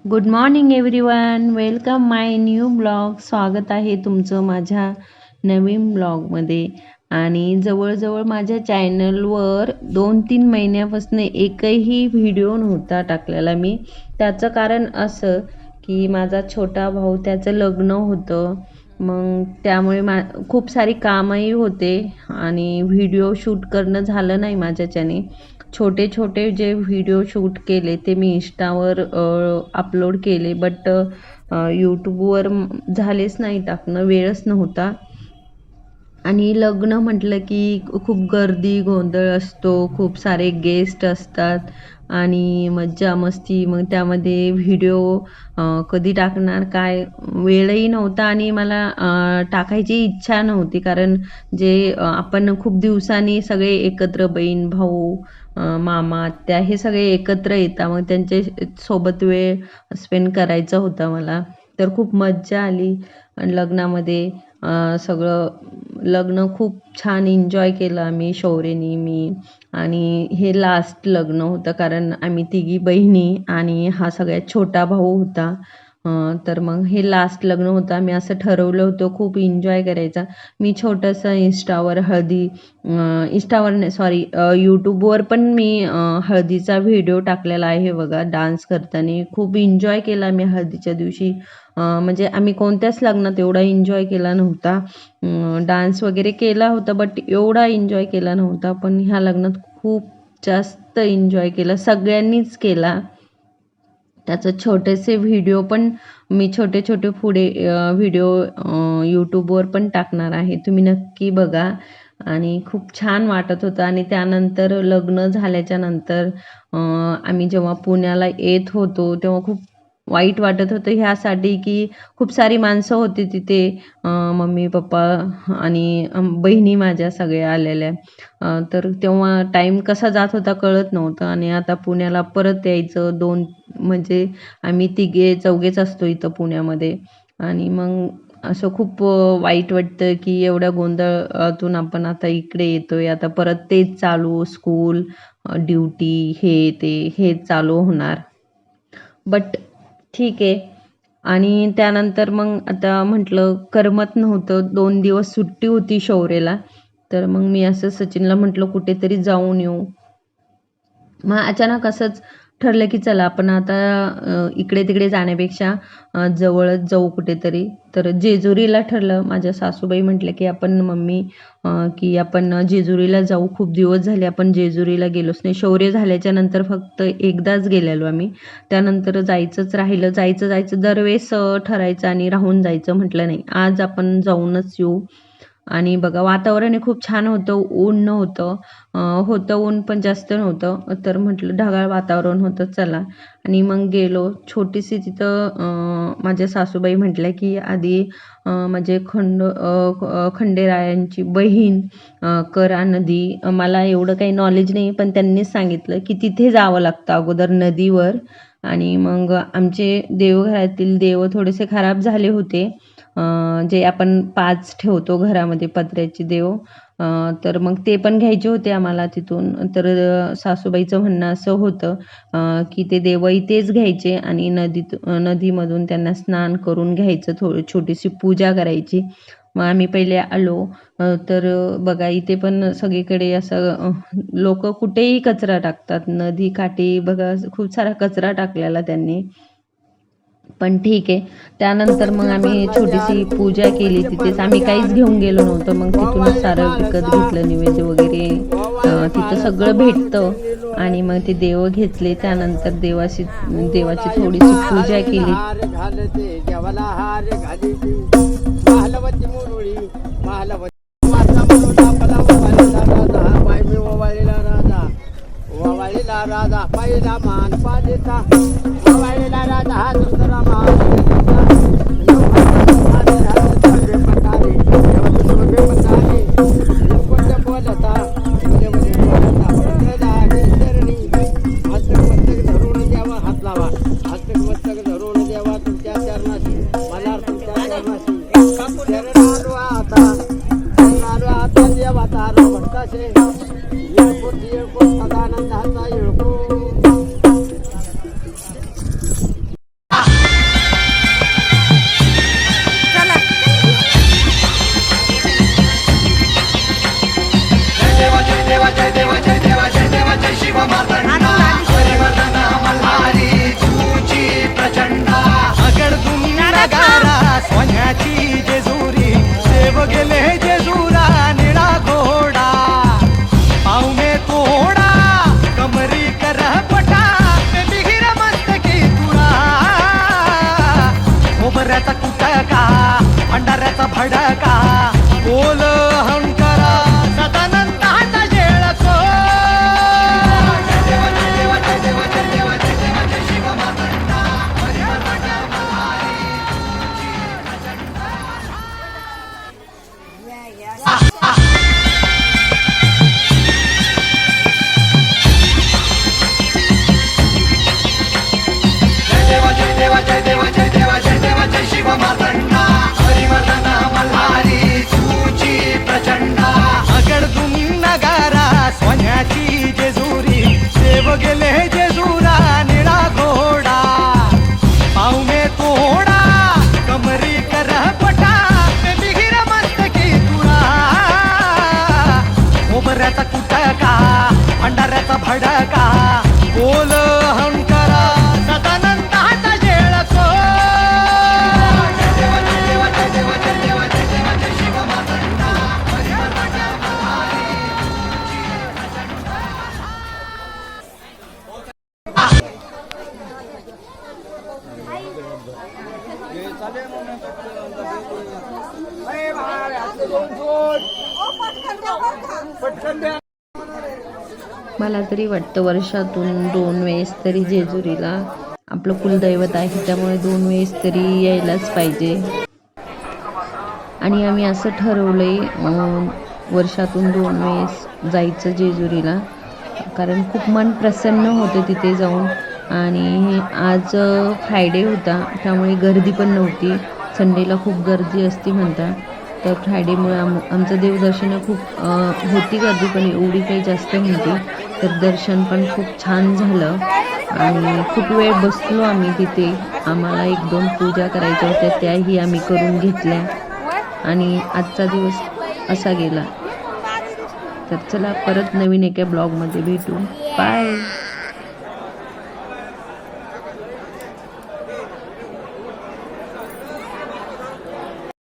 Good morning everyone, welcome माय new blog. स्वागत आहे तुमचं माझ्या नवीन ब्लॉगमध्ये. आणि जवळजवळ माझ्या चॅनलवर 2-3 महिन्यापासून एकही व्हिडिओ नव्हता टाकलेला मी. त्याचं कारण असं की माझा छोटा भाऊ त्याचं लग्न होतं, मग त्यामुळे खूप सारी कामंही होते आणि व्हिडिओ शूट करणं झालं नाही माझ्याच्याने. छोटे छोटे जे व्हिडिओ शूट केले ते मी इंस्टावर अपलोड केले, बट यूट्यूबवर झालेच नाही टाकणं, वेळच नव्हता. आणि लग्न म्हटलं की खूप गर्दी गोंधळ असतो, खूप सारे गेस्ट असतात आणि मज्जा मस्ती. मग त्यामध्ये व्हिडिओ कधी टाकणार काय, वेळही नव्हता आणि मला टाकायची इच्छा नव्हती. कारण जे आपण खूप दिवसांनी सगळे एकत्र, बहीण भाऊ मामा आत्या हे सगळे एकत्र येतात, मग त्यांच्या सोबत वेळ स्पेंड करायचा होता मला. तर खूप मज्जा आली लग्नामध्ये. सगळं लग्न खूप छान एन्जॉय केलं आम्ही, शौर्यनी मी. आणि हे लास्ट लग्न होतं कारण आम्ही तिघी बहिणी आणि हा सगळ्यात छोटा भाऊ होता. तर मग हे लास्ट लग्न होतं. आम्ही असं ठरवलं होतं खूप एन्जॉय करायचा. मी छोटंसं इंस्टावर इंस्टावर नाही, सॉरी, यूट्यूबवर पण मी हळदीचा व्हिडिओ टाकलेला आहे बघा, डान्स करताना. खूप एन्जॉय केला मी हळदीच्या दिवशी. म्हणजे आम्ही कोणत्याच लग्नात एवढा एन्जॉय केला नव्हता. डान्स वगैरे केला होता बट एवढा एन्जॉय केला नव्हता, पण ह्या लग्नात खूप जास्त एन्जॉय केला, सगळ्यांनीच केला. त्याचं छोटेसे व्हिडिओ पण मी छोटे छोटे पुढे व्हिडिओ यूट्यूबवर पण टाकणार आहे, तुम्ही नक्की बघा. आणि खूप छान वाटत होतं. आणि त्यानंतर लग्न झाल्याच्या नंतर आम्ही जेव्हा पुण्याला येत होतो तेव्हा खूप वाईट वाटत होतं ह्यासाठी की खूप सारी माणसं होती तिथे, मम्मी पप्पा आणि बहिणी माझ्या सगळ्या आलेल्या. तर तेव्हा टाईम कसा जात होता कळत नव्हतं. आणि आता पुण्याला परत यायचं, म्हणजे आम्ही तिघे चौघेच असतो इथं पुण्यामध्ये. आणि मग असं खूप वाईट वाटतं की एवढ्या गोंधळातून आपण आता इकडे येतोय, आता परत तेच चालू, स्कूल, ड्युटी, हे चालू होणार. बट ठीक आहे. आणि त्यानंतर मग आता म्हटलं करमत नव्हतं, 2 दिवस सुट्टी होती शौर्यला. तर मग मी असं सचिनला म्हटलं कुठेतरी जाऊन येऊ. मग अचानक असंच ठरलं की चला आपण आता इकडे तिकडे जाण्यापेक्षा जवळच जाऊ कुठेतरी. तर जेजुरीला ठरलं. माझ्या सासूबाई म्हटल्या की आपण मम्मी की आपण जेजुरीला जाऊ, खूप दिवस झाले आपण जेजुरीला गेलोच नाही. शौर्य झाल्याच्या नंतर फक्त एकदाच गेलेलो आम्ही, त्यानंतर जायचंच राहिलं. जायचं जायचं दरवेळेस ठरायचं आणि राहून जायचं. म्हटलं नाही, आज आपण जाऊनच येऊ. आणि बघा वातावरणही खूप छान होतं, ऊन नव्हतं. होतं ऊन पण जास्त नव्हतं. तर म्हटलं ढगाळ वातावरण होतं, चला. आणि मग गेलो. छोटीशी तिथं माझ्या सासूबाई म्हटल्या की आधी म्हणजे खंडेरायांची बहीण करा नदी. मला एवढं काही नॉलेज नाही, पण त्यांनीच सांगितलं की तिथे जावं लागतं अगोदर नदीवर. आणि मग आमचे देवघरातील देव थोडेसे खराब झाले होते, जे आपण 5 ठेवतो घरामध्ये पत्र्याचे देव. तर मग ते पण घ्यायचे होते आम्हाला तिथून. तर सासूबाईचं म्हणणं असं होतं की ते देव इथेच घ्यायचे आणि नदीमधून त्यांना स्नान करून घ्यायचं, थोडी छोटीशी पूजा करायची. मग आम्ही पहिले आलो. तर बघा इथे पण सगळीकडे असं लोक कुठेही कचरा टाकतात. नदीकाठी बघा खूप सारा कचरा टाकलेला त्यांनी. पण ठीक आहे. त्यानंतर मग आम्ही छोटीशी पूजा केली तिथेच. आम्ही काहीच घेऊन गेलो नव्हतं. मग तिथूनच सारं विकत घेतलं, नैवेद्य वगैरे. तिथं सगळं भेटतं. आणि मग ते देव घेतले. त्यानंतर देवाची थोडीशी पूजा केली. ववाळीला राजा पहिला मान पालिता, ववाळीला राजा हा दुसरा मान बोलता हस्तक धरून द्यावा, हात लावा, हस्तक मस्तक धरून द्यावा तुमच्या चरणाशी, मला तुमच्या चरणाशी चरण आलो आता, चरण आलो आता देवा तारा भक्ताशे. सदानंदाचा येळको भडका बोल हंकरा सदानंदाचा जेळको सोन्याची जेजुरी देव गेले जेजुरा निळा घोडा पाहुणे तोडा कमरी कर पटा बिगिर मस्तकी तुरा ओबऱ्याचा कुटका भंडाऱ्याचा भडका बोल हंकरा सदानंदाचा जेळको मला तरी वाटतं वर्षातून 2 वेळेस तरी जेजुरीला आपलं कुलदैवत आहे, त्यामुळे 2 वेळेस तरी यायलाच पाहिजे. आणि आम्ही असं ठरवलंय वर्षातून 2 वेळेस जायचं जेजुरीला, कारण खूप मन प्रसन्न होतं तिथे जाऊन. आणि आज फ्रायडे होता, त्यामुळे गर्दी पण नव्हती. संडेला खूप गर्दी असते म्हणतात, तर फ्रायडेमुळे आमचं देवदर्शन खूप होती गर्दी, पण एवढी काही जास्त नव्हती. तर दर्शन पण खूप छान झालं आणि खूप वेळ बसलो आम्ही तिथे. आम्हाला 1-2 पूजा करायच्या होत्या, त्याही आम्ही करून घेतल्या आणि आजचा दिवस असा गेला. तर चला परत नवीन एका ब्लॉगमध्ये भेटू. बाय.